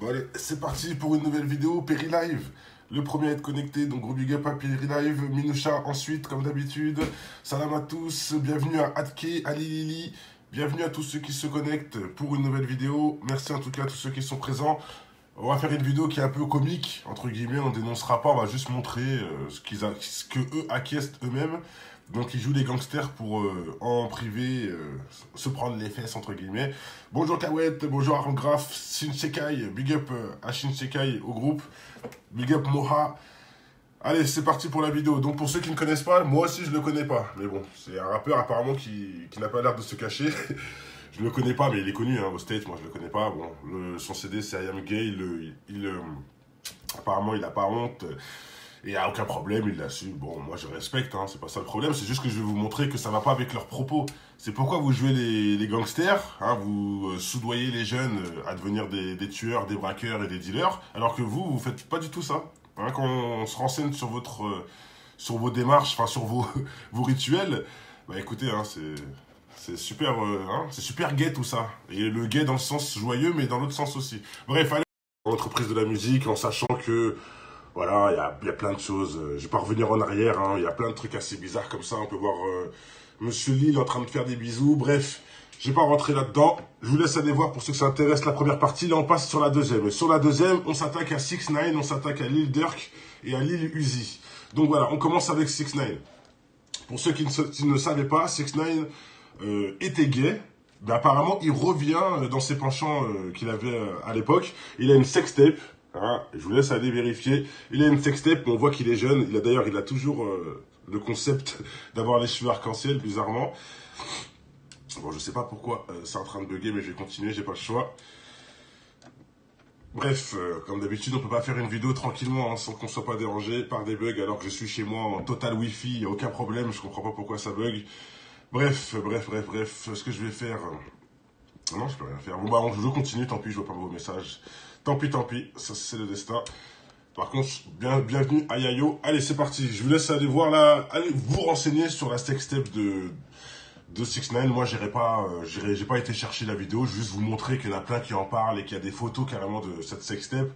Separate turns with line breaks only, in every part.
Bon allez, c'est parti pour une nouvelle vidéo, Perry Live. Le premier à être connecté, donc gros big up à Perry Live, Minoucha ensuite, comme d'habitude. Salam à tous, bienvenue à Atke, Ali Lili, bienvenue à tous ceux qui se connectent pour une nouvelle vidéo. Merci en tout cas à tous ceux qui sont présents. On va faire une vidéo qui est un peu comique, entre guillemets, on dénoncera pas, on va juste montrer ce que eux acquiescent eux-mêmes. Donc ils jouent des gangsters pour en privé se prendre les fesses entre guillemets. Bonjour Kawet, bonjour Arangraf, Shinsekai, big up à Shinsekai au groupe, big up Moha. Allez c'est parti pour la vidéo. Donc pour ceux qui ne connaissent pas, moi aussi je le connais pas. Mais bon, c'est un rappeur apparemment qui n'a pas l'air de se cacher. Je le connais pas mais il est connu hein, au States, moi je le connais pas. Bon, son CD c'est I Am Gay, apparemment il a pas honte. Et il n'y a aucun problème, il l'a su. Bon, moi je respecte, hein, c'est pas ça le problème. C'est juste que je vais vous montrer que ça va pas avec leurs propos. C'est pourquoi vous jouez les gangsters, hein, vous soudoyez les jeunes à devenir des tueurs, des braqueurs et des dealers, alors que vous faites pas du tout ça. Hein, quand on se renseigne sur sur vos démarches, enfin sur vos rituels, bah écoutez, hein, c'est super, c'est super gay tout ça. Et le gay dans le sens joyeux, mais dans l'autre sens aussi. Bref, allez, entreprise de la musique, en sachant que voilà, il y a plein de choses. Je vais pas revenir en arrière, hein. Il y a plein de trucs assez bizarres comme ça. On peut voir Monsieur Lille en train de faire des bisous. Bref, je vais pas rentrer là-dedans. Je vous laisse aller voir pour ceux que ça intéresse la première partie. Là, on passe sur la deuxième. Et sur la deuxième, on s'attaque à 6ix9ine, on s'attaque à Lil Durk et à Lil Uzi. Donc voilà, on commence avec 6ix9ine. Pour ceux qui ne savaient pas, 6ix9ine était gay. Mais apparemment, il revient dans ses penchants qu'il avait à l'époque. Il a une sextape. Ah, je vous laisse aller vérifier. Il a une sextape, on voit qu'il est jeune. Il a toujours le concept d'avoir les cheveux arc-en-ciel, bizarrement. Bon, je sais pas pourquoi c'est en train de bugger, mais je vais continuer, j'ai pas le choix. Bref, comme d'habitude, on peut pas faire une vidéo tranquillement hein, sans qu'on soit pas dérangé par des bugs, alors que je suis chez moi en total wifi, il n'y a aucun problème, je comprends pas pourquoi ça bug. Bref, ce que je vais faire... Non, je peux rien faire. Bon bah, je continue, tant pis, je vois pas vos messages. Tant pis, ça c'est le destin. Par contre, bienvenue à Yayo. Allez, c'est parti. Je vous laisse aller voir là. Allez vous renseigner sur la sextape de 6ix9ine. Moi, j'ai pas été chercher la vidéo. Je vais juste vous montrer qu'il y en a plein qui en parlent et qu'il y a des photos carrément de cette sextape.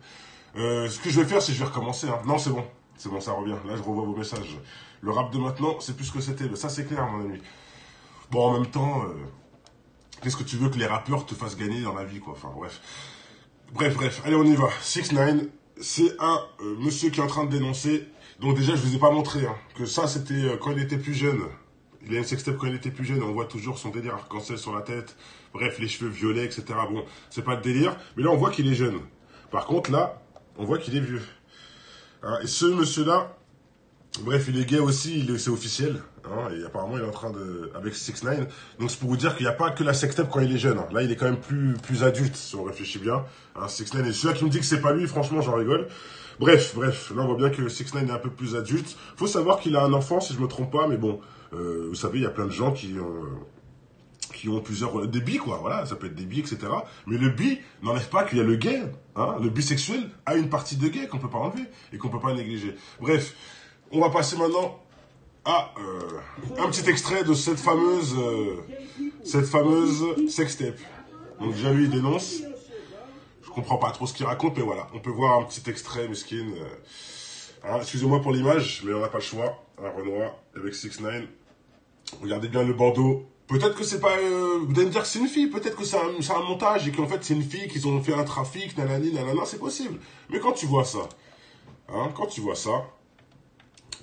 Ce que je vais faire, c'est que je vais recommencer. Hein. Non, c'est bon. C'est bon, ça revient. Là, je revois vos messages. Le rap de maintenant, c'est plus ce que c'était. Ça, c'est clair, mon ami. Bon, en même temps, qu'est-ce que tu veux que les rappeurs te fassent gagner dans la vie, quoi. Enfin, bref. Bref, allez on y va. 6ix9ine, c'est un monsieur qui est en train de dénoncer. Donc déjà je vous ai pas montré hein, que ça c'était quand il était plus jeune. Il a une sextape quand il était plus jeune, on voit toujours son délire arc-en-ciel sur la tête. Bref, les cheveux violets, etc. Bon, c'est pas le délire, mais là on voit qu'il est jeune. Par contre là, on voit qu'il est vieux. Hein, et ce monsieur-là, bref, il est gay aussi, c'est officiel. Hein, et apparemment, il est en train de... avec 6ix9ine. Donc, c'est pour vous dire qu'il n'y a pas que la sextape quand il est jeune. Hein. Là, il est quand même plus adulte, si on réfléchit bien. Hein, 6ix9ine, et celui-là qui me dit que c'est pas lui, franchement, j'en rigole. Bref. Là, on voit bien que 6ix9ine est un peu plus adulte. Faut savoir qu'il a un enfant, si je me trompe pas, mais bon, vous savez, il y a plein de gens qui ont plusieurs... des bi, quoi, voilà, ça peut être des bi, etc. Mais le bi n'enlève pas qu'il y a le gay. Hein, le bisexuel a une partie de gay qu'on peut pas enlever et qu'on peut pas négliger. Bref. On va passer maintenant à un petit extrait de cette fameuse sextape. Donc déjà lui il dénonce. Je comprends pas trop ce qu'il raconte, mais voilà. On peut voir un petit extrait, mesquine. Excusez-moi pour l'image, mais on n'a pas le choix. Un Renoir avec 6ix9ine. Regardez bien le bandeau. Peut-être que c'est pas... vous allez me dire que c'est une fille. Peut-être que c'est un montage et qu'en fait c'est une fille, qu'ils ont fait un trafic, nanani, nanana, c'est possible. Mais quand tu vois ça,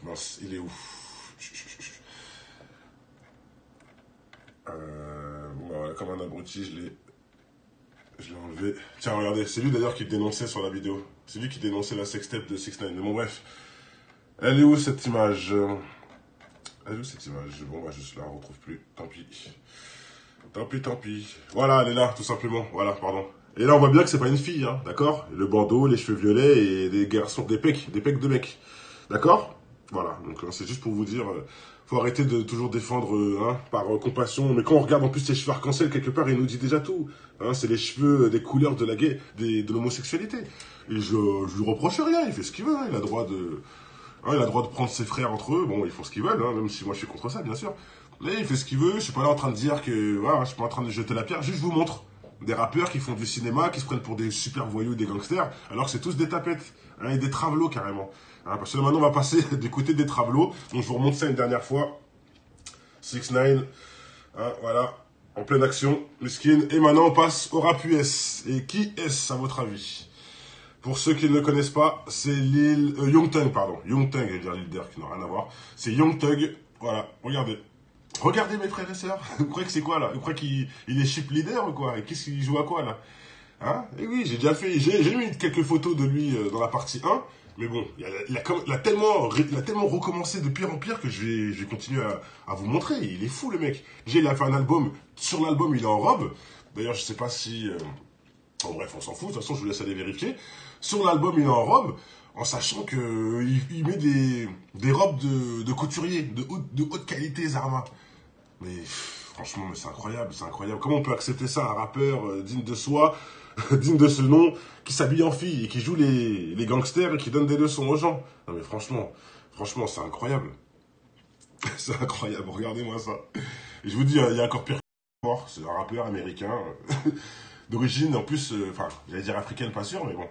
mince, il est où? Voilà, comme un abruti, je l'ai enlevé. Tiens, regardez, c'est lui d'ailleurs qui dénonçait sur la vidéo. C'est lui qui dénonçait la sextape de 6ix9ine. Mais bon, bref. Elle est où cette image? Bon, bah, je la retrouve plus. Tant pis. Voilà, elle est là, tout simplement. Voilà, pardon. Et là, on voit bien que c'est pas une fille, hein, d'accord? Le bandeau, les cheveux violets et des garçons, des pecs de mecs. D'accord? Voilà, donc c'est juste pour vous dire, faut arrêter de toujours défendre par compassion. Mais quand on regarde en plus ses cheveux arc-en-ciel, quelque part, il nous dit déjà tout. Hein, c'est les cheveux des couleurs de de l'homosexualité. Et je lui reproche rien, il fait ce qu'il veut. Hein, il a droit de prendre ses frères entre eux. Bon, ils font ce qu'ils veulent, hein, même si moi je suis contre ça, bien sûr. Mais il fait ce qu'il veut. Je suis pas là en train de dire que, voilà, je suis pas en train de jeter la pierre. Juste je vous montre. des rappeurs qui font du cinéma, qui se prennent pour des super voyous, des gangsters, alors que c'est tous des tapettes, hein, et des travelots carrément. Hein, parce que là, maintenant, on va passer du côté des travelots. Donc, je vous remonte ça une dernière fois. 6ix9ine, hein, voilà, en pleine action, Miskin. Et maintenant, on passe au rap US. Et qui est-ce, à votre avis? Pour ceux qui ne le connaissent pas, c'est Young Thug, pardon. Young Thug, je vais dire Lil Durk, n'a rien à voir. C'est Young Thug, voilà, regardez. Regardez mes frères et sœurs. Vous croyez que c'est quoi là? Vous croyez qu'il est chip leader ou quoi? Et qu'est-ce qu'il joue à quoi là? Hein? Et oui, j'ai déjà fait, j'ai mis quelques photos de lui dans la partie 1. Mais bon, il a tellement recommencé de pire en pire que je vais continuer à vous montrer. Il est fou le mec. Déjà, il a fait un album. Sur l'album, il est en robe. D'ailleurs, je sais pas si... Bon, bref, on s'en fout. De toute façon, je vous laisse aller vérifier. Sur l'album, il est en robe. En sachant que il met des robes de couturier, de haute qualité, Zarma. Mais franchement, c'est incroyable, c'est incroyable. Comment on peut accepter ça, un rappeur digne de soi, digne de ce nom, qui s'habille en fille et qui joue les gangsters et qui donne des leçons aux gens? Non mais franchement, c'est incroyable. C'est incroyable, regardez-moi ça. Et je vous dis, il y a encore pire que mort. C'est un rappeur américain, d'origine en plus, enfin, j'allais dire africaine, pas sûr, mais bon.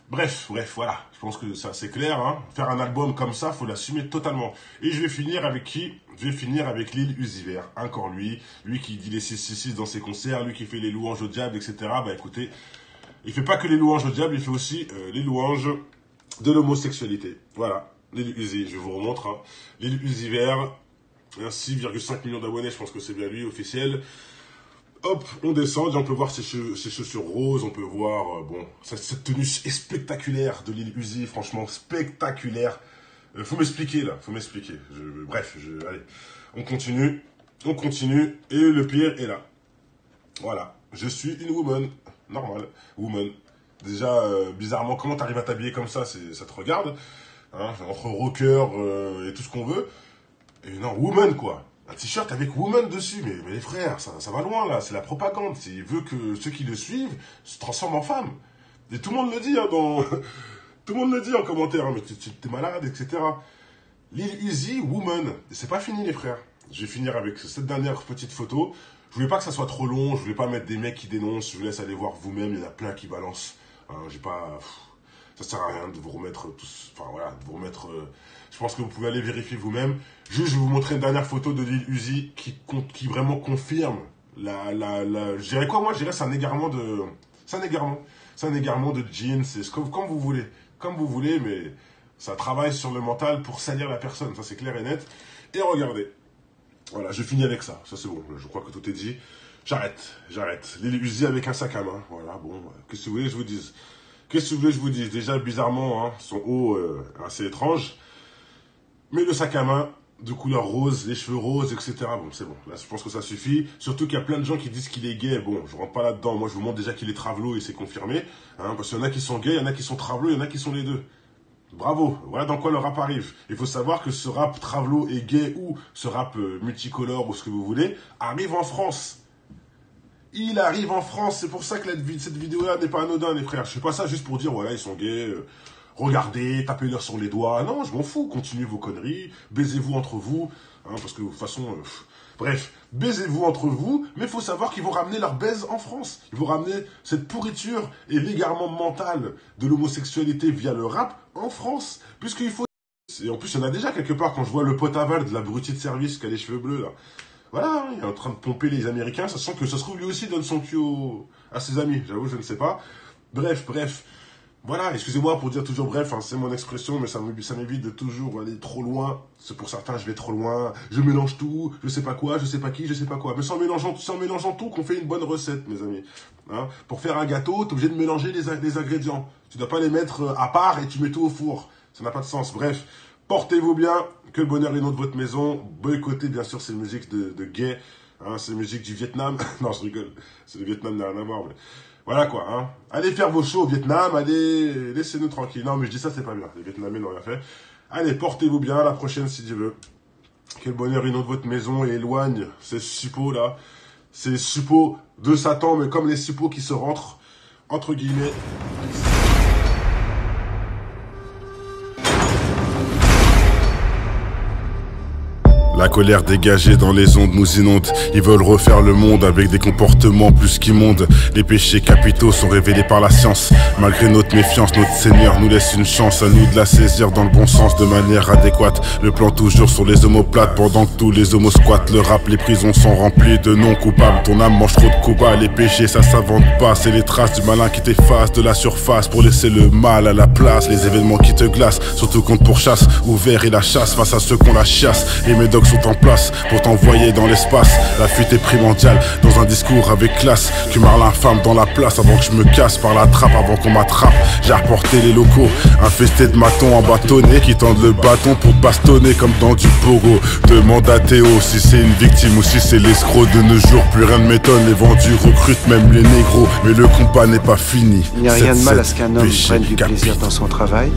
Bref, voilà. Je pense que ça, c'est clair, hein. Faire un album comme ça, faut l'assumer totalement. Et je vais finir avec qui? Je vais finir avec Lil Uzi Vert. Encore lui. Lui qui dit les 666 dans ses concerts, lui qui fait les louanges au diable, etc. Bah écoutez, il fait pas que les louanges au diable, il fait aussi les louanges de l'homosexualité. Voilà. Lil Uzi, je vous remontre, hein. Lil Uzi Vert, 6,5 millions d'abonnés, je pense que c'est bien lui, officiel. Hop, on descend et on peut voir ses chaussures roses, on peut voir, bon, cette tenue est spectaculaire de Lil Uzi, franchement, spectaculaire. Faut m'expliquer, là, faut m'expliquer. Bref, allez, on continue, et le pire est là. Voilà, je suis une woman, normal, woman. Déjà, bizarrement, comment t'arrives à t'habiller comme ça, ça te regarde, hein, entre rocker et tout ce qu'on veut. Et non, woman, quoi. Un t-shirt avec woman dessus, mais les frères, ça va loin là, c'est la propagande. Il veut que ceux qui le suivent se transforment en femmes. Et tout le monde le dit, hein, tout le monde le dit en commentaire, hein, mais t'es malade, etc. Lil Uzi, woman. Et c'est pas fini les frères. Je vais finir avec cette dernière petite photo. Je voulais pas que ça soit trop long, je voulais pas mettre des mecs qui dénoncent, je vous laisse aller voir vous-même, il y en a plein qui balancent. Hein, j'ai pas... Ça sert à rien de vous remettre tous... Enfin voilà, de vous remettre... je pense que vous pouvez aller vérifier vous-même. Juste, je vais vous montrer une dernière photo de Lil Uzi qui vraiment confirme je dirais quoi, moi, je dirais c'est un égarement de... C'est un égarement de jeans, c'est comme vous voulez. Comme vous voulez, mais ça travaille sur le mental pour salir la personne. Ça, c'est clair et net. Et regardez. Voilà, je finis avec ça. Ça, c'est bon. Je crois que tout est dit. J'arrête. Lil Uzi avec un sac à main. Voilà, bon. Qu'est-ce que vous voulez que je vous dise? Qu'est-ce que vous voulez que je vous dise? Déjà, bizarrement, hein, son haut assez étrange. Mais le sac à main, de couleur rose, les cheveux roses, etc. Bon, c'est bon. Là, je pense que ça suffit. Surtout qu'il y a plein de gens qui disent qu'il est gay. Bon, je rentre pas là-dedans. Moi, je vous montre déjà qu'il est travelo et c'est confirmé. Hein, parce qu'il y en a qui sont gays, il y en a qui sont travelo, il y en a qui sont les deux. Bravo. Voilà dans quoi le rap arrive. Il faut savoir que ce rap travelo et gay ou ce rap multicolore ou ce que vous voulez arrive en France. Il arrive en France. C'est pour ça que cette vidéo-là n'est pas anodin, les frères. Je fais pas ça juste pour dire, voilà, ils sont gays. Regardez, tapez-leur sur les doigts. Non, je m'en fous. Continuez vos conneries. Baisez-vous entre vous. Hein, parce que de toute façon... bref, baisez-vous entre vous. Mais il faut savoir qu'ils vont ramener leur baise en France. Ils vont ramener cette pourriture et l'égarement mental de l'homosexualité via le rap en France. Puisqu'il faut... Et en plus, il y en a déjà quelque part. Quand je vois le pote aval de l'abruti de service qui a les cheveux bleus, là. Voilà, il est en train de pomper les Américains. Ça sent que ça se trouve lui aussi donne son cul à ses amis. J'avoue, je ne sais pas. Bref. Voilà, excusez-moi pour dire toujours bref, hein, c'est mon expression, mais ça m'évite de toujours aller trop loin. C'est pour certains, je vais trop loin, je mélange tout, je sais pas quoi, je sais pas qui, je sais pas quoi. Mais c'est en mélangeant tout qu'on fait une bonne recette, mes amis. Hein, pour faire un gâteau, t'es obligé de mélanger les ingrédients. Tu dois pas les mettre à part et tu mets tout au four. Ça n'a pas de sens. Bref, portez-vous bien, que le bonheur inonde votre maison. Boycottez bien sûr ces musiques de gays, hein, ces musiques du Vietnam. Non, je rigole, c'est le Vietnam, n'a rien à voir, mais... Voilà quoi, hein. Allez faire vos shows au Vietnam, allez, laissez-nous tranquilles. Non, mais je dis ça, c'est pas bien. Les Vietnamiens n'ont rien fait. Allez, portez-vous bien, à la prochaine si Dieu veut. Que le bonheur inonde votre maison et éloigne ces suppôts là. Ces suppôts de Satan, mais comme les suppôts qui se rentrent, entre guillemets. La colère dégagée dans les ondes nous inonde. Ils veulent refaire le monde avec des comportements plus qu'immondes. Les péchés capitaux sont révélés par la science. Malgré notre méfiance, notre Seigneur nous laisse une chance. À nous de la saisir dans le bon sens de manière adéquate. Le plan toujours sur les omoplates pendant que tous les homos squattent. Le rap, les prisons sont remplies de non coupables. Ton âme mange trop de coupas. Les péchés ça s'invente pas. C'est les traces du malin qui t'effacent de la surface pour laisser le mal à la place. Les événements qui te glacent, surtout contre pourchasse. Ouvert et la chasse face à ceux qu'on la chiasse. Les médocs sont en place pour t'envoyer dans l'espace. La fuite est primordiale dans un discours avec classe. Tu marres l'infâme dans la place avant que je me casse par la trappe, avant qu'on m'attrape. J'ai reporté les locaux, infestés de matons en bâtonnet qui tendent le bâton pour te bastonner comme dans du pogo. Demande à Théo si c'est une victime ou si c'est l'escroc. De nos jours, plus rien ne m'étonne, les vendus recrutent même les négros. Mais le combat n'est pas fini.
Il n'y a rien de mal à ce qu'un homme prenne du plaisir dans son travail.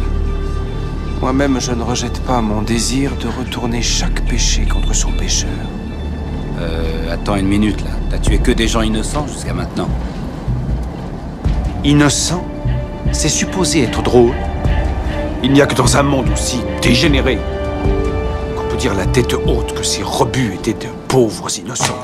Moi-même, je ne rejette pas mon désir de retourner chaque péché contre son pécheur.
Attends une minute là. T'as tué que des gens innocents jusqu'à maintenant.
Innocent, c'est supposé être drôle. Il n'y a que dans un monde aussi dégénéré qu'on peut dire la tête haute que ces rebuts étaient de pauvres innocents.